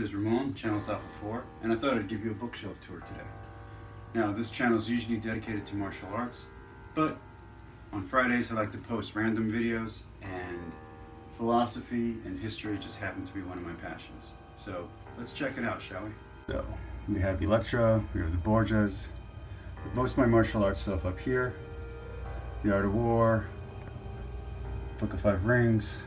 Is Ramon, Channel Alpha 4, and I thought I'd give you a bookshelf tour today. Now, this channel is usually dedicated to martial arts, but on Fridays I like to post random videos, and philosophy and history just happen to be one of my passions. So let's check it out, shall we? So we have Electra, we have the Borgias, most of my martial arts stuff up here, The Art of War, Book of Five Rings,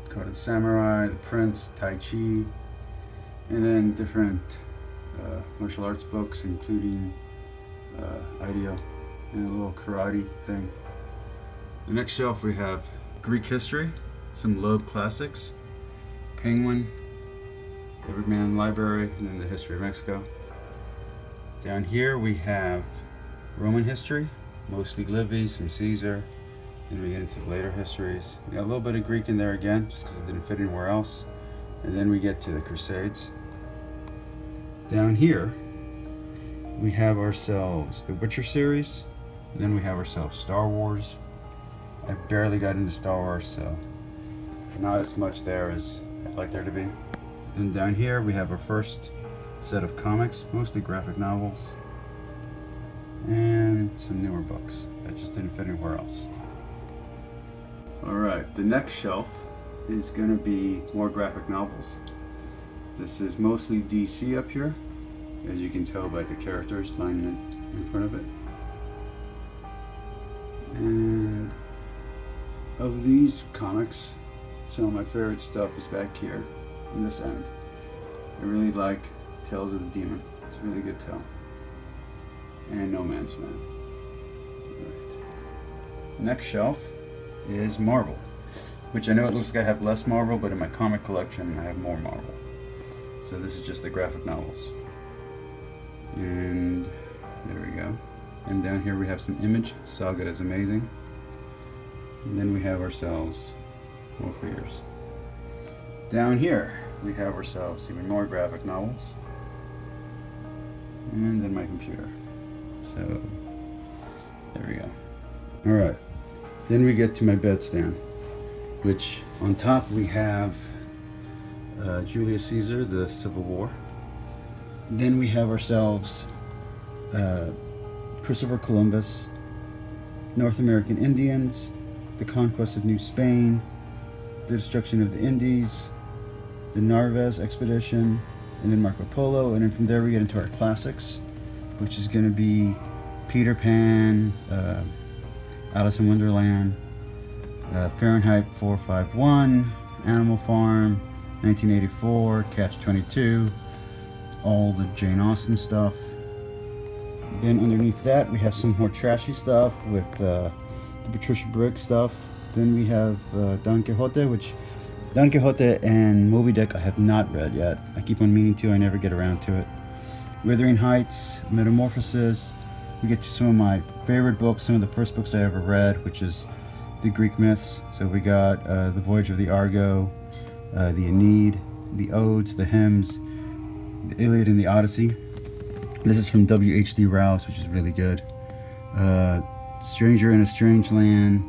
Code of the Samurai, The Prince, Tai Chi, and then different martial arts books, including IDEO and a little karate thing. The next shelf we have Greek history, some Loeb classics, Penguin, Everyman Library, and then the history of Mexico. Down here we have Roman history, mostly Livy, some Caesar, and we get into the later histories. We got a little bit of Greek in there again, just because it didn't fit anywhere else. And then we get to the Crusades. Down here, we have ourselves the Witcher series, and then we have ourselves Star Wars. I barely got into Star Wars, so not as much there as I'd like there to be. Then down here, we have our first set of comics, mostly graphic novels, and some newer books that just didn't fit anywhere else. Alright, the next shelf is going to be more graphic novels. This is mostly DC up here, as you can tell by the characters lining it in front of it. And of these comics, some of my favorite stuff is back here in this end. I really like Tales of the Demon. It's a really good tale. And No Man's Land. Right. Next shelf is Marvel, which I know it looks like I have less Marvel, but in my comic collection I have more Marvel. So this is just the graphic novels. And there we go. And down here we have some Image. Saga is amazing. And then we have ourselves more figures. Down here we have ourselves even more graphic novels. And then my computer. So there we go. Alright. Then we get to my bedstand, which on top we have Julius Caesar, the Civil War. Then we have ourselves Christopher Columbus, North American Indians, the conquest of New Spain, the destruction of the Indies, the Narvaez expedition, and then Marco Polo. And then from there we get into our classics, which is going to be Peter Pan, Alice in Wonderland, Fahrenheit 451, Animal Farm, 1984, Catch-22, all the Jane Austen stuff. Then underneath that we have some more trashy stuff with the Patricia Briggs stuff. Then we have Don Quixote, which Don Quixote and Moby Dick I have not read yet. I keep on meaning to, I never get around to it. Wuthering Heights, Metamorphosis. We get to some of my favorite books, some of the first books I ever read, which is the Greek myths. So we got The Voyage of the Argo, the Aeneid, the Odes, the Hymns, the Iliad and the Odyssey. This is from W.H.D. Rouse, which is really good. Stranger in a Strange Land,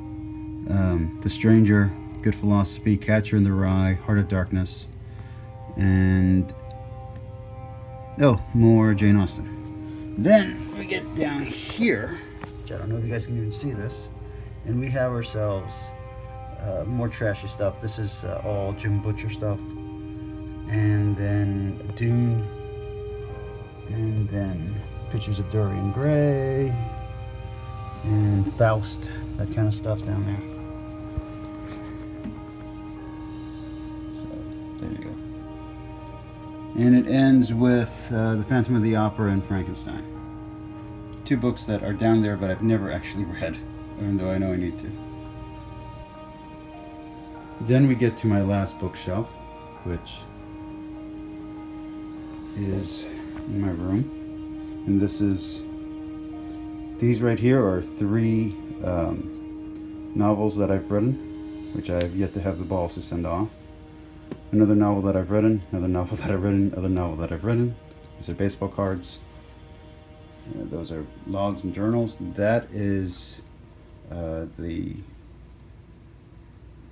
The Stranger, Good Philosophy, Catcher in the Rye, Heart of Darkness, and more Jane Austen. Then we get down here, which I don't know if you guys can even see this, and we have ourselves more trashy stuff. This is all Jim Butcher stuff, and then Dune, and then pictures of Dorian Gray, and Faust, that kind of stuff down there. So there you go. And it ends with The Phantom of the Opera and Frankenstein. Two books that are down there but I've never actually read, even though I know I need to. Then we get to my last bookshelf, which is in my room. And these right here are 3 novels that I've written, which I have yet to have the balls to send off. Another novel that I've written, another novel that I've written, another novel that I've written. These are baseball cards. Those are logs and journals. That is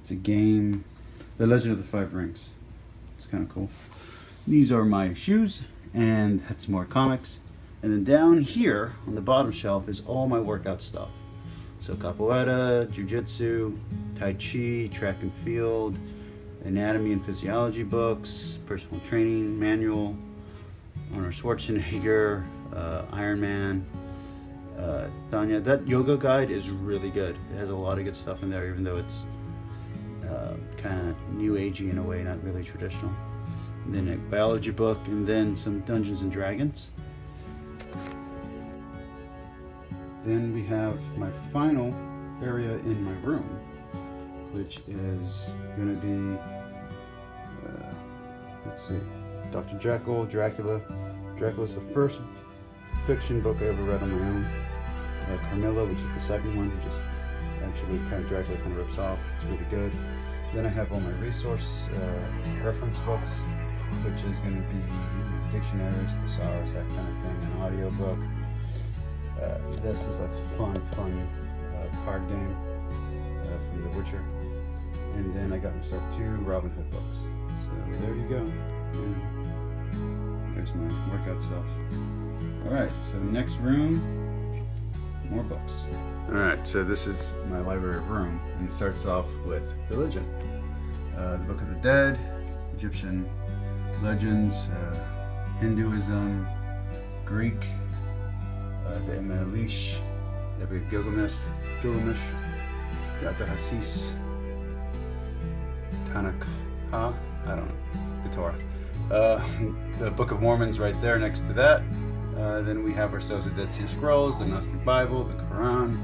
it's a game The Legend of the Five Rings. It's kind of cool. These are my shoes, and that's more comics. And then down here on the bottom shelf is all my workout stuff. So capoeira, jiu-jitsu, tai chi, track and field, anatomy and physiology books, personal training manual, Arnold Schwarzenegger, Iron Man. Tanya, that yoga guide is really good. It has a lot of good stuff in there, even though it's kind of new agey in a way, not really traditional. And then a biology book, and then some Dungeons and Dragons. Then we have my final area in my room, which is going to be, let's see, Dr. Jekyll, Dracula. Dracula's the first fiction book I ever read on my own. Carmilla, which is the second one, which is actually kind of Dracula kind of rips off. It's really good. Then I have all my resource reference books, which is going to be dictionaries, thesaurus, that kind of thing, an audio book. This is a fun card game from The Witcher. And then I got myself 2 Robin Hood books. So there you go. And there's my workout stuff. Alright, so next room, more books. Alright, so this is my library room, and it starts off with religion. The Book of the Dead, Egyptian legends, Hinduism, Greek, the Emelish, the Gilgamesh, the Atrahasis, Tanakh, I don't know, the Torah. The Book of Mormon's right there next to that. Then we have ourselves the Dead Sea Scrolls, the Gnostic Bible, the Quran,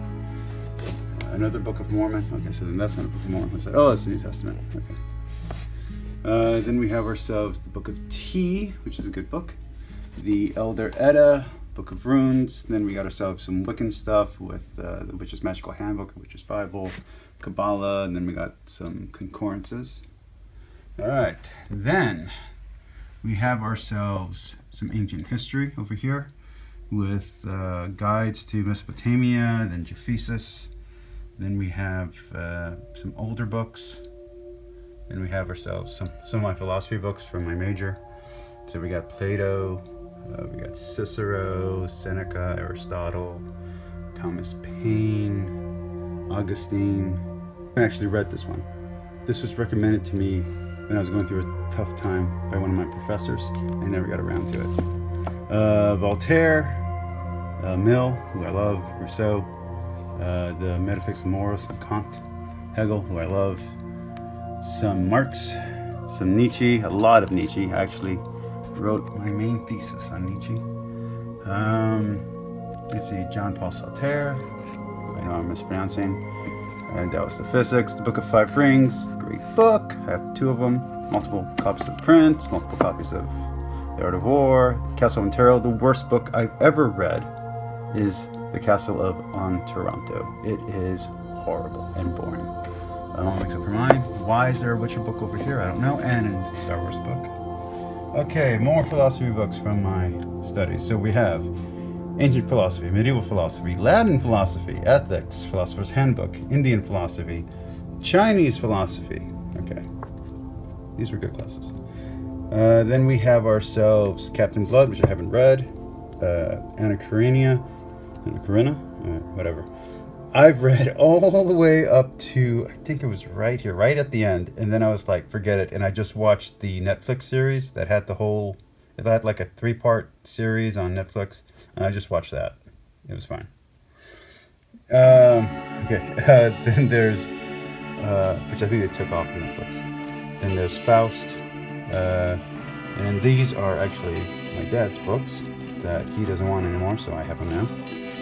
another Book of Mormon. Okay, so then that's not a Book of Mormon. What's that? Oh, that's the New Testament. Okay. Then we have ourselves the Book of Tea, which is a good book. The Elder Edda, Book of Runes. Then we got ourselves some Wiccan stuff with the Witch's Magical Handbook, the Witch's Bible, Kabbalah, and then we got some concordances. All right, then we have ourselves some ancient history over here with guides to Mesopotamia, then Ephesus. Then we have some older books. Then we have ourselves some of my philosophy books from my major. So we got Plato, we got Cicero, Seneca, Aristotle, Thomas Paine, Augustine. I actually read this one. This was recommended to me when I was going through a tough time by one of my professors. I never got around to it. Voltaire, Mill, who I love, Rousseau, the Metaphysics of Morals of Kant, Hegel, who I love, some Marx, some Nietzsche, a lot of Nietzsche. I actually wrote my main thesis on Nietzsche. Let's see, John Paul Sartre, who I know I'm mispronouncing. That was the Physics, the Book of Five Rings, great book. I have 2 of them, multiple copies of Prince, multiple copies of The Art of War, Castle of Otranto. The worst book I've ever read is The Castle of Otranto. It is horrible and boring. Mom makes up her mind. Why is there a Witcher book over here? I don't know. And a Star Wars book. Okay, more philosophy books from my studies. So we have ancient philosophy, medieval philosophy, Latin philosophy, ethics, philosopher's handbook, Indian philosophy, Chinese philosophy. Okay, these were good classes. Then we have ourselves Captain Blood, which I haven't read, Anna Karenina, whatever. I've read all the way up to, I think it was right here, right at the end, and then I was like, forget it, and I just watched the Netflix series that had it had like a 3-part series on Netflix, and I just watched that. It was fine. Okay, then there's, which I think they took off from Netflix. Then there's Faust, and these are actually my dad's books that he doesn't want anymore, so I have them now.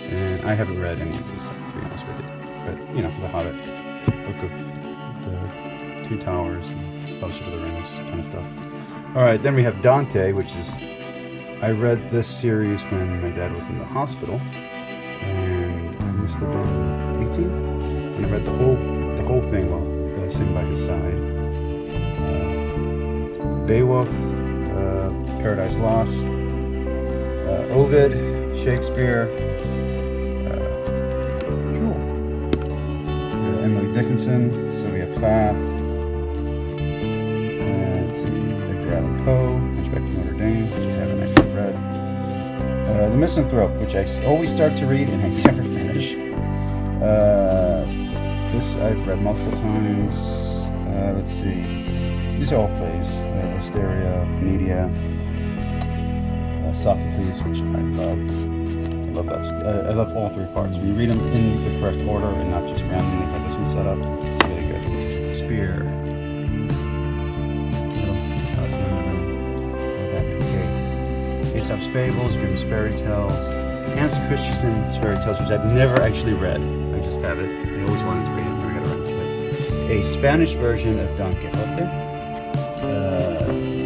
And I haven't read any of these, to be honest with you. But, you know, The Hobbit, Book of the Two Towers, and Fellowship of the Rings, kind of stuff. Alright, then we have Dante, which is... I read this series when my dad was in the hospital, and I must have been 18, and I read the whole thing while sitting by his side. Beowulf, Paradise Lost, Ovid, Shakespeare, Emily Dickinson, Sylvia Plath, Edgar Allan Poe, Hunchback of Notre Dame, which I haven't actually read. The Misanthrope, which I always start to read and I never finish. This I've read multiple times. Let's see. These are all plays. Hysteria, Media, Sophocles, which I love. I love that. I love all three parts. When you read them in the correct order and not just randomly how this one's set up, it's really good. Spear. Aesop's Fables, Grimm's Fairy Tales, Hans Christiansen's Fairy Tales, which I've never actually read. I just have it. I always wanted to read it, never got around to it. A Spanish version of Don Quixote,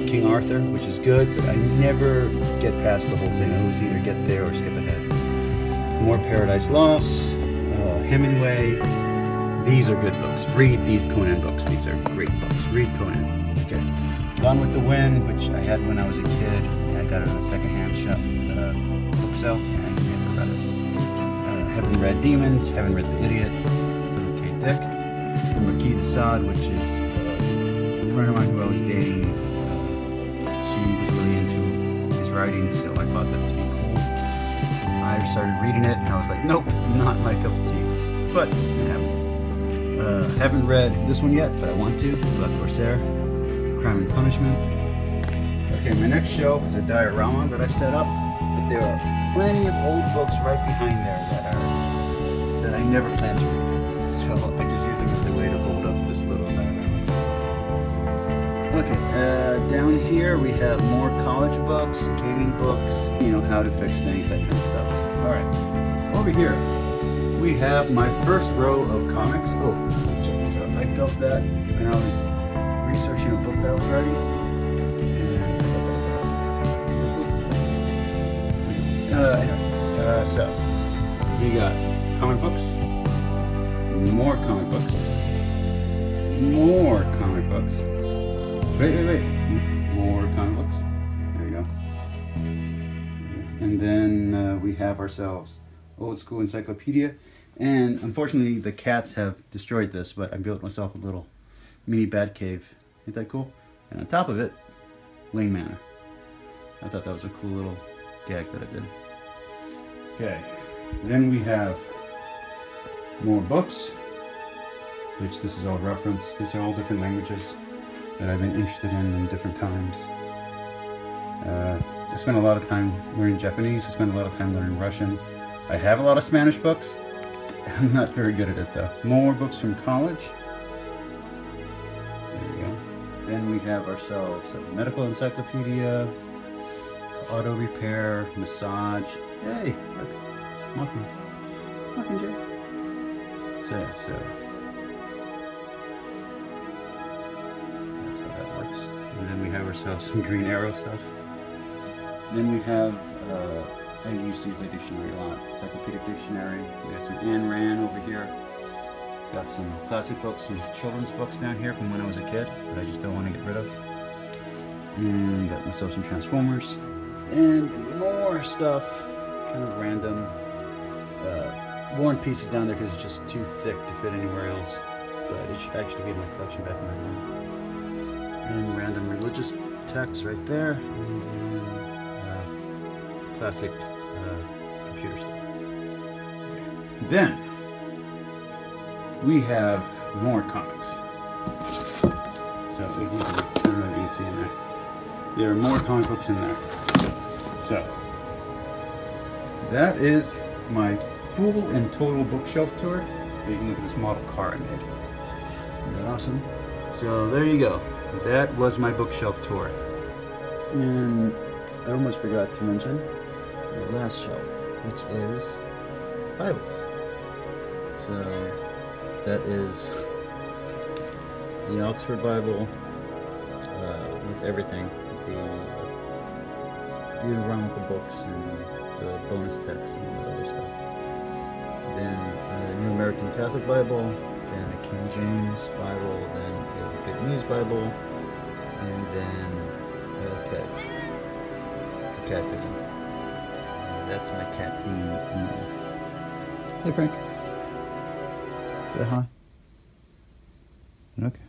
King Arthur, which is good, but I never get past the whole thing. I always either get there or skip ahead. More Paradise Lost, Hemingway. These are good books. Read these Conan books. These are great books. Read Conan. Okay. Gone with the Wind, which I had when I was a kid. I got it in a secondhand shop book sale, and I never read it. Haven't read Demons, haven't read The Idiot, Kate Dick. The Marquis de Sade, which is a friend of mine who I was dating. She was really into his writing, so I thought that to be cool. I started reading it, and I was like, nope, not my cup of tea. But I haven't read this one yet, but I want to. Black Corsair, Crime and Punishment. Okay, my next shelf is a diorama that I set up, but there are plenty of old books right behind there that I never planned to read. So I'm just using it as a way to hold up this little diorama. Okay, down here we have more college books, gaming books, you know, how to fix things, that kind of stuff. Alright, over here we have my first row of comics. Oh, check this out. I built that when I was researching a book that I was writing. So, we got comic books, more comic books, more comic books, wait, more comic books, there you go, and then we have ourselves Old School Encyclopedia, and unfortunately the cats have destroyed this, but I built myself a little mini bat cave. Ain't that cool? And on top of it, Wayne Manor. I thought that was a cool little gag that I did. Okay, then we have more books, which this is all reference. These are all different languages that I've been interested in different times. I spent a lot of time learning Japanese. I spent a lot of time learning Russian. I have a lot of Spanish books. I'm not very good at it though. More books from college. There we go. Then we have ourselves a medical encyclopedia, auto repair, massage. Hey, look, Mockingjay. So that's how that works. And then we have ourselves some Green Arrow stuff. Then we have, I used to use that dictionary a lot, Encyclopedic Dictionary. We got some Ayn Rand over here. Got some classic books, some children's books down here from when I was a kid that I just don't want to get rid of. And got myself some Transformers. And more stuff, kind of random. War and Peace is down there because it's just too thick to fit anywhere else. But it should actually be in my collection back in my room. And random religious texts right there. And then classic computer stuff. Then we have more comics. So if you can, I don't know if you can see in there. There are more comic books in there. So that is my full and total bookshelf tour. You can look at this model car I made. Isn't that awesome? So there you go. That was my bookshelf tour. And I almost forgot to mention the last shelf, which is Bibles. So that is the Oxford Bible with everything. The Deuteronomical books and the bonus texts and all that other stuff. Then a New American Catholic Bible, then a King James Bible, then a Good News Bible, and then a catechism. And that's my cat. Hey Frank. Say hi. Okay.